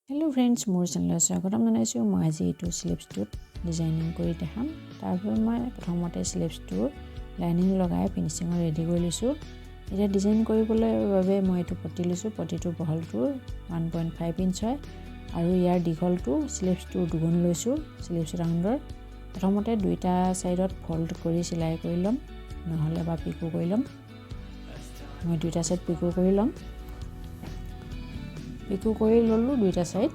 hello friends मोर channel स्वागतम जनाइছো মই আজি এইটো স্লিপছটোত ডিজাইনিং কৰি দেখাম তাৰপৰা মই প্ৰথমতে স্লিপছটো লাইনিং লগাই ফিনিশিং ৰেডি কৰি লৈছো এটা ডিজাইন কৰিবলৈ বাবে মই এইটো পটি লৈছো পটিটো বহলটো 1.5 ইঞ্চ হয় আৰু ইয়াৰ দীঘলটো স্লিপছটো দুগুণ লৈছো স্লিপছ ৰাউণ্ডৰ প্ৰথমতে দুইটা সাইডত ফল্ড কৰি সিলাই কৰি লম নহলে বা পিকো কৰি লম মই দুইটা সাইড পিকো কৰি লম পিকো কৰি ললো দুইটা সাইড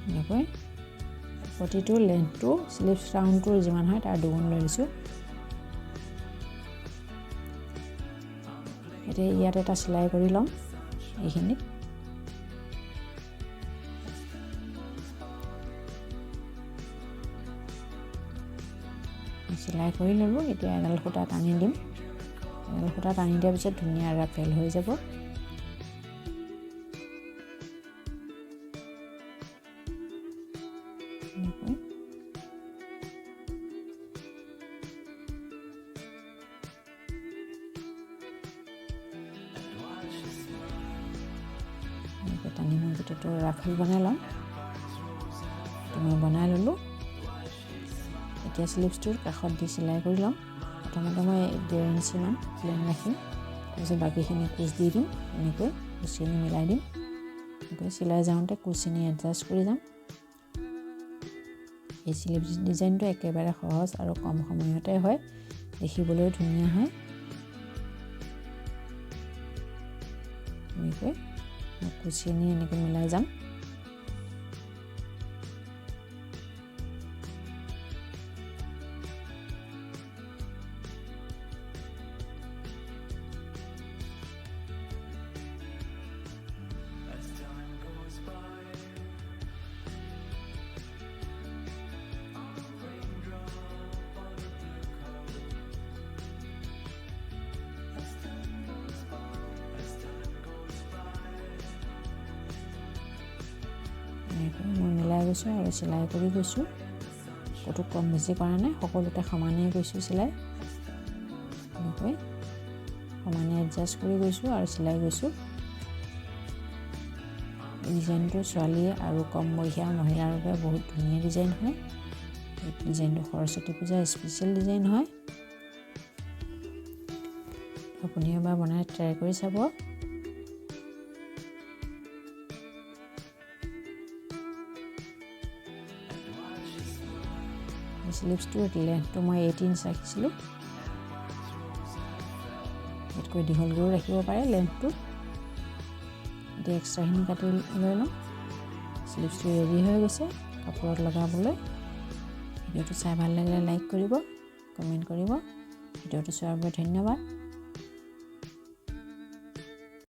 এনেকৈ পটিটো লেন্থটো স্লিপছ ৰাউণ্ডটো যিমান হয় তাৰ দুগুণ লৈ লৈছো এতিয়া ইয়াত এটা সিলাই কৰি লম এইখিনি সিলাই কৰি ললো এতিয়া এডাল খুঁটা টানি দিম খুঁটা টানি দিয়াৰ পিছত ধুনীয়া ৰাফেল হৈ যাব টানি মই গোটেইটো ৰাফেল বনাই ল'ম মই বনাই ললো এতিয়া স্লিপছটোৰ কাষত দি সিলাই কৰি ল'ম প্ৰথমতে মই 1.5 ইঞ্চি মান প্লেন ৰাখিম তাৰপিছত বাকিখিনি কুচ দি দিম এনেকৈ কুচখিনি মিলাই দিম এনেকৈ সিলাই যাওঁতে কুচখিনি এডজাষ্ট কৰি যাম এই স্লিপছ ডিজাইনটো একেবাৰে সহজ আৰু কম সময়তে হয় দেখিবলৈ ধুনীয়া হয় এনেকৈ কুচখিনি এনেকৈ মিলাই যাম মই মিলাই গৈছো আৰু সিলাই কৰি গৈছো কতো কম বেছি কৰা নাই সকলোতে সমানে গৈছো সিলাই এনেকৈ সমানে এডজাষ্ট কৰি গৈছো আৰু সিলাই গৈছো ডিজাইনটো ছোৱালী আৰু কম বয়সীয়া মহিলাৰ বাবে বহুত ধুনীয়া ডিজাইন হয় এই ডিজাইনটো সৰস্বতী পূজা স্পেশাল ডিজাইন হয় আপুনি এবাৰ বনাই ট্ৰাই কৰি চাব স্লিপছটোৰ লেন্থটো মই 18 ইঞ্চ ৰাখিছিলো এতকৈ দীঘল কৰি ৰাখিব পাৰে লেন্থটো এতিয়া এক্সট্ৰাখিনি কাটি লৈ লম স্লিপছটো ৰেডি হৈ গৈছে কাপোৰত লগাবলৈ ভিডিঅ'টো চাই ভাল লাগিলে লাইক কৰিব কমেন্ট কৰিব ভিডিঅ'টো চোৱাৰ বাবে ধন্যবাদ